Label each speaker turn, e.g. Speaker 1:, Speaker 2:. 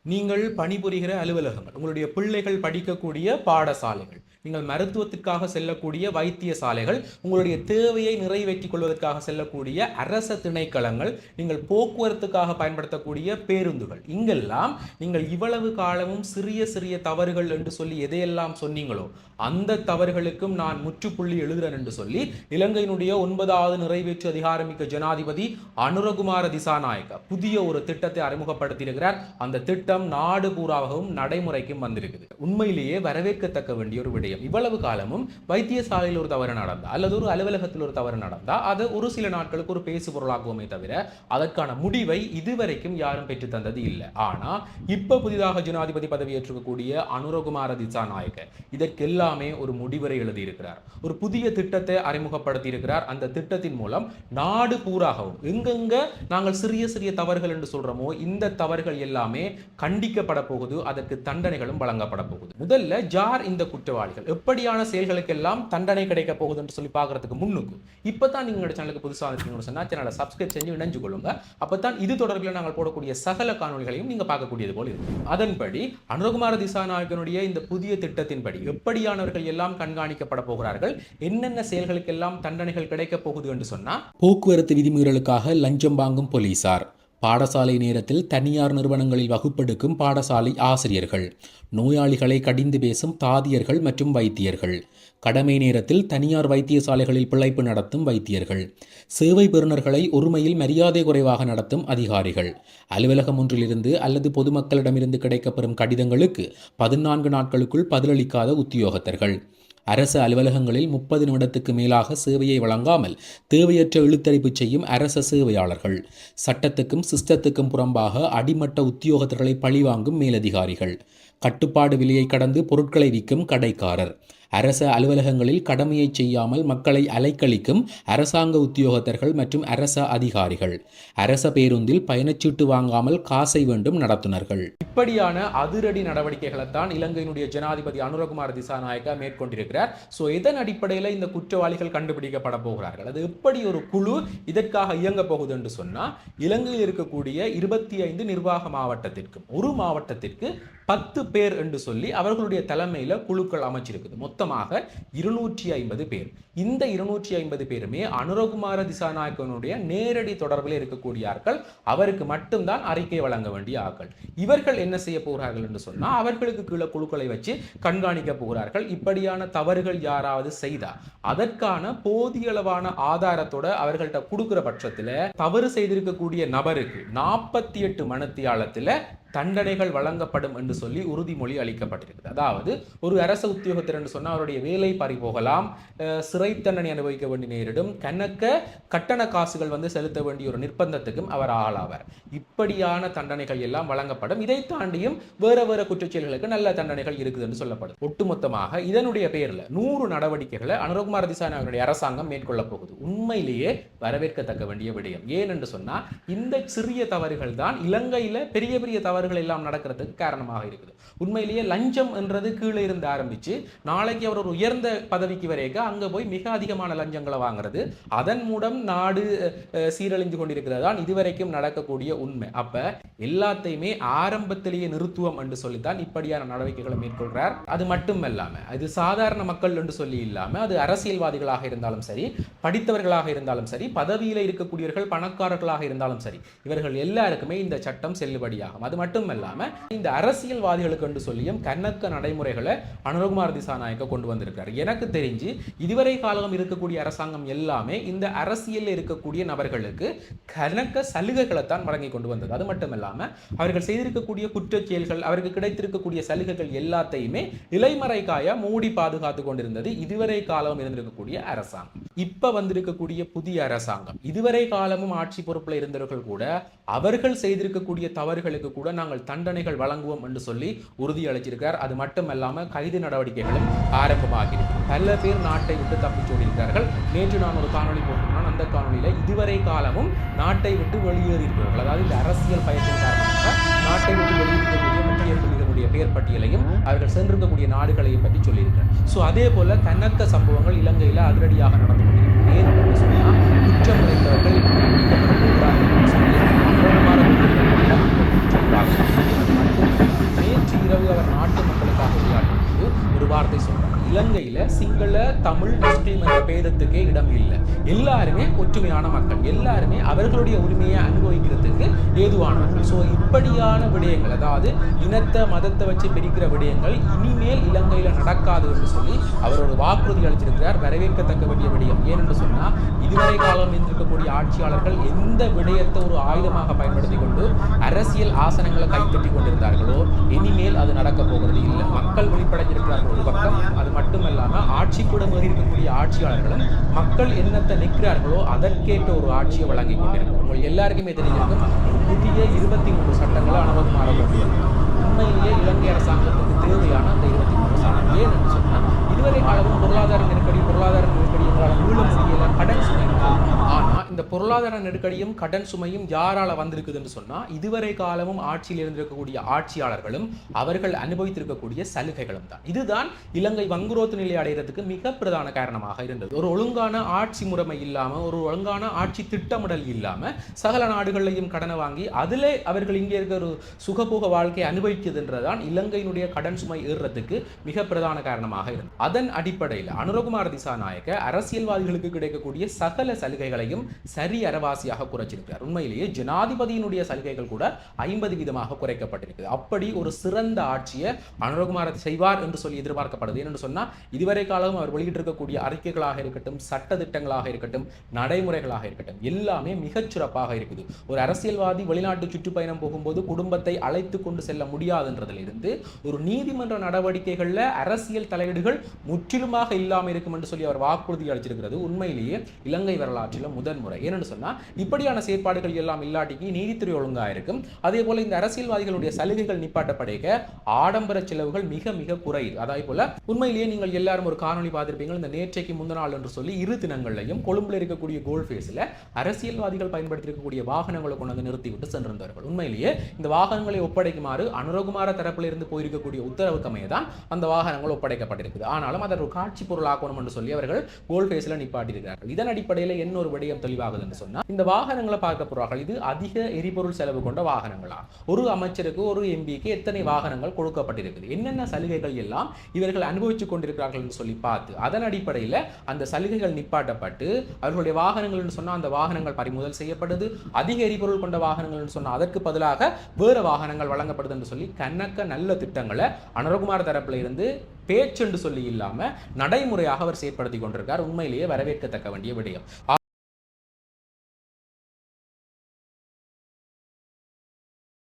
Speaker 1: நீங்கள் பணிபுரிகிற அலுவலகங்கள், உங்களுடைய பிள்ளைகள் படிக்கக்கூடிய பாடசாலைகள், நீங்கள் மருத்துவத்திற்காக செல்லக்கூடிய வைத்தியசாலைகள், உங்களுடைய தேவையை நிறைவேற்றிக் கொள்வதற்காக செல்லக்கூடிய அரச திணைக்களங்கள், நீங்கள் போக்குவரத்துக்காக பயன்படுத்தக்கூடிய பேருந்துகள், இங்கெல்லாம் நீங்கள் இவ்வளவு காலமும் சிறிய சிறிய தவறுகள் என்று சொல்லி எதையெல்லாம் சொன்னீங்களோ அந்த தவறுகளுக்கும் நான் முற்றுப்புள்ளி எழுதுறேன் என்று சொல்லி இலங்கையினுடைய 9வது நிறைவேற்று அதிகாரமிக்க ஜனாதிபதி அனுரகுமார திசாநாயக்க புதிய ஒரு திட்டத்தை அறிமுகப்படுத்தியிருக்கிறார். அந்த திட்டம் நாடு பூராகவும் நடைமுறைக்கும் வந்திருக்குது. உண்மையிலேயே வரவேற்கத்தக்க வேண்டிய ஒரு விடயம். இவ்வளவு காலமும் வைத்தியசாலையில் ஒரு தவறு நடந்தா அல்லது ஒரு அலுவலகத்தில் ஒரு தவறு நடந்தா அது ஒரு சில நாட்களுக்கு ஒரு பேசு பொருளாகுமே தவிர அதற்கான முடிவை இதுவரைக்கும் யாரும் பெற்று தந்தது இல்லை. ஆனா இப்ப புதிதாக ஜனாதிபதி பதவி ஏற்றுக்கக்கூடிய அனுரகுமார திசாநாயக்க இதற்கெல்லாமே ஒரு முடிவுரை எழுதியிருக்கிறார். ஒரு புதிய திட்டத்தை அறிமுகப்படுத்தி இருக்கிறார். அந்த திட்டத்தின் மூலம் நாடு பூராகவும் எங்கெங்க நாங்கள் சிறிய சிறிய தவறுகள் என்று சொல்றோமோ இந்த தவறுகள் எல்லாமே கண்டிக்கப்பட போகுது. அதற்கு தண்டனைகளும் வழங்கப்பட போகுது. முதல்ல ஜார் இந்த குற்றவாளிகள், எப்படியான செயல்களுக்கெல்லாம் தண்டனை கிடைக்க போகுது என்று சொல்லி பார்க்கறதுக்கு முன்னுக்கு இப்பதான் நீங்க சேனலுக்கு புதுசாக இருக்கீங்கன்னு சொன்னா சேனலை சப்ஸ்கிரைப் செஞ்சு இணைஞ்சு கொள்ளுங்க. அப்பதான் இது தொடர்பில் நாங்கள் போடக்கூடிய சகல காணொலிகளையும் நீங்க பார்க்கக்கூடியது போல இருக்கும். அதன்படி அனுரகுமார திசாநாயக்கனுடைய இந்த புதிய திட்டத்தின்படி எப்படியானவர்கள் எல்லாம் கண்காணிக்கப்பட போகிறார்கள், என்னென்ன செயல்களுக்கெல்லாம் தண்டனைகள் கிடைக்க போகுது என்று சொன்னா, போக்குவரத்து விதிமீறலுக்காக லஞ்சம் வாங்கும் போலீசார், பாடசாலை நேரத்தில் தனியார் நிறுவனங்களில் வகுப்பெடுக்கும் பாடசாலை ஆசிரியர்கள், நோயாளிகளை கடிந்து பேசும் தாதியர்கள் மற்றும் வைத்தியர்கள், கடமை நேரத்தில் தனியார் வைத்தியசாலைகளில் பிழைப்பு நடத்தும் வைத்தியர்கள், சேவை பெறுநர்களை ஒருமையில் மரியாதை குறைவாக நடத்தும் அதிகாரிகள், அலுவலகம் ஒன்றிலிருந்து அல்லது பொதுமக்களிடமிருந்து கிடைக்கப்பெறும் கடிதங்களுக்கு 14 நாட்களுக்குள் பதிலளிக்காத உத்தியோகத்தர்கள், அரசு அலுவலகங்களில் 30 நிமிடத்துக்கு மேலாக சேவையை வழங்காமல் தேவையற்ற இழுத்தறிப்பு செய்யும் அரச சேவையாளர்கள், சட்டத்துக்கும் சிஸ்டத்துக்கும் புறம்பாக அடிமட்ட உத்தியோகத்தர்களை பழிவாங்கும் மேலதிகாரிகள், கட்டுப்பாடு விலையை கடந்து பொருட்களை விற்கும் கடைக்காரர், அரச அலுவலகங்களில் கடமையை செய்யாமல் மக்களை அலைக்கழிக்கும் அரசாங்க உத்தியோகத்தர்கள் மற்றும் அரச அதிகாரிகள், அரச பேருந்தில் பயணச்சீட்டு வாங்காமல் காசை வேண்டும் நடத்துனர்கள். இப்படியான அதிரடி நடவடிக்கைகளை தான் இலங்கையினுடைய ஜனாதிபதி அனுரகுமார திசாநாயக்க மேற்கொண்டிருக்கிறார். ஸோ இதன் அடிப்படையில் இந்த குற்றவாளிகள் கண்டுபிடிக்கப்பட போகிறார்கள். அது எப்படி ஒரு குழு இதற்காக இயங்க போகுது என்று சொன்னால், இலங்கையில் இருக்கக்கூடிய 25 நிர்வாக மாவட்டத்திற்கும் ஒரு மாவட்டத்திற்கு 10 பேர் என்று சொல்லி அவர்களுடைய தலைமையில் குழுக்கள் அமைச்சிருக்குது. மொத்தமாக 250 பேர். இந்த 250 பேருமே அனுரகுமார திசாநாயக்கனுடைய நேரடி தொடர்பில் இருக்கக்கூடியார்கள். அவருக்கு மட்டும்தான் அறிக்கை வழங்க வேண்டிய ஆட்கள். இவர்கள் என்ன செய்ய போகிறார்கள் என்று சொன்னால், அவர்களுக்கு கீழே குழுக்களை வச்சு கண்காணிக்க போகிறார்கள். இப்படியான தவறுகள் யாராவது செய்தா அதற்கான போதிய அளவான ஆதாரத்தோட அவர்கள்ட்ட கொடுக்கிற பட்சத்தில் தவறு செய்திருக்கக்கூடிய நபருக்கு 48 மணித்தியாலத்தில் தண்டனைகள் வழங்கப்படும் என்று சொல்லி உறுதிமொழி அளிக்கப்பட்டிருக்கிறது. அதாவது ஒரு அரச உத்தியோகத்தர் என்று சொன்னால் அவருடைய வேலை பறிபோகலாம், சிறை தண்டனை அனுபவிக்க வேண்டி நேரிடும், கணக்க கட்டண காசுகள் செலுத்த வேண்டிய ஒரு நிர்பந்தத்துக்கும் அவர் ஆளாவார். இப்படியான தண்டனைகள் எல்லாம் வழங்கப்படும். இதை தாண்டியும் வேற வேற குற்றச்செயல்களுக்கு நல்ல தண்டனைகள் இருக்குது என்று சொல்லப்படும். ஒட்டுமொத்தமாக இதனுடைய பெயரில் 100 நடவடிக்கைகளை அனுரகுமார திசாநாயக்கனுடைய அரசாங்கம் மேற்கொள்ள போகுது. உண்மையிலேயே வரவேற்கத்தக்க வேண்டிய விடயம். ஏன் என்று சொன்னால், இந்த சிறிய தவறுகள் தான் இலங்கையில பெரிய பெரிய தவறுகள் எல்லாம் நடக்கிறதுக்கு காரணமாக இருக்குது. உண்மையிலேயே லஞ்சம் என்றது கீழே இருந்து ஆரம்பிச்சு நாளைக்கு அவர் ஒரு உயர்ந்த பதவிக்கு வரைக்கும் அங்க போய் மிக அதிகமான லஞ்சங்களை வாங்குறது, அதன் மூலம் நாடு சீரழிஞ்சு கொண்டிருக்கிறது தான் இதுவரைக்கும் நடக்கக்கூடிய உண்மை. அப்ப எல்லாத்தையுமே ஆரம்பத்திலேயே நிறுத்துவோம் என்று சொல்லித்தான் இப்படியான நடவடிக்கைகளை மேற்கொள்றார். அது மட்டும் இல்லாம அது சாதாரண மக்கள் என்று சொல்லி இல்லாம அது அரசியல்வாதிகளாக இருந்தாலும் சரி, படித்தவர்களாக இருந்தாலும் சரி, பதவியில இருக்கக்கூடியவர்கள் பணக்காரர்களாக இருந்தாலும் சரி, இவர்கள் எல்லாருக்குமே இந்த சட்டம் செல்லுபடியாகும். அது மட்டும் இல்லாம இந்த அரசியல்வாதிகளுக்கு என்று சொல்லியும் கணக்க நடைமுறைகளை அனுரகுமார திசாநாயக்க கொண்டு வந்திருக்கார். எனக்கு தெரிஞ்சு இதுவரை காலம் இருக்கக்கூடிய அரசாங்கம் எல்லாமே இந்த அரசியல் இருக்கக்கூடிய நபர்களுக்கு கணக்க சலுகைகளை தான் வழங்கி கொண்டு வந்தது. அது மட்டும் இல்லாம அவர்கள் செய்திருக்கக்கூடிய குற்றச் செயல்கள், அவருக்கு கிடைத்திருக்கக்கூடிய சலுகைகள் எல்லாத்தையுமே இலைமறைக்காய மூடி பாதுகாத்து கொண்டிருந்தது இதுவரை காலம் இருந்திருக்கக்கூடிய அரசாங்கம். இப்ப வந்திருக்கக்கூடிய புதிய அரசாங்கம் இதுவரை காலமும் ஆட்சி பொறுப்பில் இருந்தவர்கள் கூட அவர்கள் செய்திருக்கக்கூடிய தவறுகளுக்கு கூட நாங்கள் தண்டனைகள் வழங்குவோம் என்று சொல்லி உறுதி அளிச்சிருக்கிறார். அது மட்டுமல்லாம கைது நடவடிக்கைகளும் ஆரம்பமாகிறது. பல பேர் நாட்டை விட்டு தப்பிச்சோடியிருக்கிறார்கள். நேற்று நான் ஒரு காணொலி போட்டிருந்தேன். அந்த காணொலியில இதுவரை காலமும் நாட்டை விட்டு வெளியேறியிருக்கிறார்கள். அதாவது இந்த அரசியல் பயத்தின் காரணமாக நாட்டை விட்டு வெளியேறக்கூடிய முக்கிய புள்ளிகளுடைய பெயர் பட்டியலையும் அவர்கள் சென்றிருக்கக்கூடிய நாடுகளையும் பற்றி சொல்லியிருக்கிறார். ஸோ அதே போல கணக்க சம்பவங்கள் இலங்கையில் அதிரடியாக நடந்து கொண்டிருக்கிறது. ஏன் என்று சொன்னால், குற்றம் நிறைந்தவர்கள் தண்டிக்கப்பட போகிறார்கள் என்று சொல்லி இலங்கையில சிங்கள, தமிழ், முஸ்லீம் என்ற பேதத்துக்கே இடம் இல்லை. எல்லாருமே ஒற்றுமையான மக்கள், எல்லாருமே அவர்களுடைய உரிமையை அனுபவிக்கிறதுக்கு ஏதுவானவர்கள். ஸோ இப்படியான விடயங்கள், அதாவது இனத்தை மதத்தை வச்சு பிரிக்கிற விடயங்கள் இனிமேல் இலங்கையில நடக்காது என்று சொல்லி அவர் ஒரு வாக்குறுதி அளித்திருக்கிறார். வரவேற்கத்தக்க வேண்டிய விடயம். ஏனென்று சொன்னால் இதுவரை காலம் இருந்திருக்கக்கூடிய ஆட்சியாளர்கள் எந்த விடயத்தை ஒரு ஆயுதமாக பயன்படுத்தி கொண்டு அரசியல் ஆசனங்களை கைப்பற்றி கொண்டிருந்தார்களோ இனிமேல் அது நடக்க போகிறது இல்லை. மக்கள் வெளிப்படைஞ்சிருக்கிறார்கள் ஒரு பக்கம். அது மட்டுமல்லாமல் ஆட்சி கூட மீறி இருக்கக்கூடிய ஆட்சியாளர்களும் மக்கள் என்னத்தை நிற்கிறார்களோ அதற்கேற்ற ஒரு ஆட்சியை வழங்கி கொண்டிருக்கிறார். உங்களுக்கு எல்லாருக்குமே தெரிஞ்சிருக்கும், புதிய 23 சட்டங்களை அனுமதிமாக கொண்டு உண்மையிலேயே இலங்கை அரசாங்கத்துக்கு தேவையான அந்த 23 சட்டம். ஏன் என்று சொன்னால் இதுவரை காலமும் பொருளாதார நெருக்கடி எங்களால் மீள முடியல, கடன் சுமை. ஆனால் இந்த பொருளாதார நெருக்கடியும் கடன் சுமையும் யாரால வந்திருக்குது என்று சொன்னால் இதுவரை காலமும் ஆட்சியில் இருந்திருக்கக்கூடிய ஆட்சியாளர்களும் அவர்கள் அனுபவித்திருக்கக்கூடிய சலுகைகளும் தான். இதுதான் இலங்கை வங்குரோத்து நிலை அடைகிறதுக்கு மிக பிரதான காரணமாக இருந்தது. ஒரு ஒழுங்கான ஆட்சி முறைமை இல்லாம, ஒரு ஒழுங்கான ஆட்சி திட்டமிடல் இல்லாம சகல நாடுகளையும் கடனை வாங்கி அதிலே அவர்கள் இங்கே இருக்கிற ஒரு சுகபோக வாழ்க்கையை அனுபவிக்குதுன்றதான் இலங்கையினுடைய கடன் சுமை ஏறுறதுக்கு மிக பிரதான காரணமாக இருந்தது. அதன் அடிப்படையில் அனுரகுமார திசாநாயக்க அரசியல்வாதிகளுக்கு கிடைக்கக்கூடிய சகல சலுகைகளையும் சரி அரவாசியாக குறைச்சிருக்கிறார். உண்மையிலேயே ஜனாதிபதியினுடைய சலுகைகள் கூட 50% குறைக்கப்பட்டிருக்கிறது. அப்படி ஒரு சிறந்த ஆட்சியை அனுரகுமார செய்வார் என்று சொல்லி எதிர்பார்க்கப்படுது. என்று சொன்னா இதுவரை காலம் அவர் வெளியிட்டிருக்கக்கூடிய அறிக்கைகளாக இருக்கட்டும், சட்ட திட்டங்களாக இருக்கட்டும், நடைமுறைகளாக இருக்கட்டும், எல்லாமே மிகச் சிறப்பாக இருக்குது. ஒரு அரசியல்வாதி வெளிநாட்டு சுற்றுப்பயணம் போகும்போது குடும்பத்தை அழைத்து கொண்டு செல்ல முடியாதுன்றதிலிருந்து ஒரு நீதிமன்ற நடவடிக்கைகளில் அரசியல் தலையீடுகள் முற்றிலுமாக இல்லாமல் இருக்கும் என்று சொல்லி அவர் வாக்குறுதி அளிச்சிருக்கிறது உண்மையிலேயே இலங்கை வரலாற்றில் முதன்முறை. ஏன்னு சொன்னா இப்படியான செயற்பாடுகள் எல்லாம் இல்லாட்டிக்கு நீதித்துறை ஒழுங்கா இருக்கும். அதே போல இந்த அரசியல்வாதிகளுடைய சலுகைகள் நிப்பாட்டப்படைக்க ஆடம்பர செலவுகள் மிக மிக குறையுது. அதே போல உண்மையிலேயே நீங்கள் எல்லாரும் ஒரு காணொலி பார்த்திருப்பீங்க, இந்த நேற்றைக்கு முந்தின நாள் என்று சொல்லி 2 தினங்களையும் கொழும்புல இருக்கக்கூடிய கோல் ஃபேஸ்ல அரசியல்வாதிகள் பயன்படுத்தி இருக்கக்கூடிய வாகனங்களை கொண்டு வந்து நிறுத்திவிட்டு சென்றிருந்தார்கள். உண்மையிலேயே இந்த வாகனங்களை ஒப்படைக்குமாறு அனுரகுமார தரப்பில் இருந்து போயிருக்கக்கூடிய உத்தரவுக்கு அமையதான் அந்த வாகனங்கள் ஒப்படைக்கப்பட்டிருக்குது. ஆனாலும் அதை ஒரு காட்சி பொருள் ஆக்கணும் என்று சொல்லி அவர்கள் கோல் ஃபேஸ்ல நிப்பாட்டியிருக்கிறார்கள். இதன் அடிப்படையில் என்ன ஒரு விடயம் தெளிவாகுது என்று சொன்னா, இந்த வாகனங்களை பார்க்க போறார்கள், இது அதிக எரிபொருள் செலவு கொண்ட வாகனங்களா? ஒரு அமைச்சருக்கு, ஒரு எம்பிக்கு எத்தனை வாகனங்கள் கொடுக்கப்பட்டிருக்குது, என்னென்ன சலுகைகள் எல்லாம் இவர்கள் அனுபவித்துக் கொண்டிருக்கிறார்கள் என்று சொல்லி பார்த்து அதன் அடிப்படையில் அந்த சலுகைகள் நிப்பாட்டப்பட்டு அவர்களுடைய வாகனங்கள் என்று சொன்னால் அந்த வாகனங்கள் பறிமுதல் செய்யப்படுது. அதிக எரிபொருள் கொண்ட வாகனங்கள் என்று சொன்னால் அதற்கு பதிலாக வேறு வாகனங்கள் வழங்கப்படுது என்று சொல்லி கணக்க நல்ல திட்டங்களை அனுரகுமார் தரப்பில் இருந்து பேச்சென்று சொல்லி இல்லாம நடைமுறையாக அவர் செயற்படுத்தி கொண்டிருக்கார். உண்மையிலேயே வரவேற்கத்தக்க வேண்டிய விடயம்.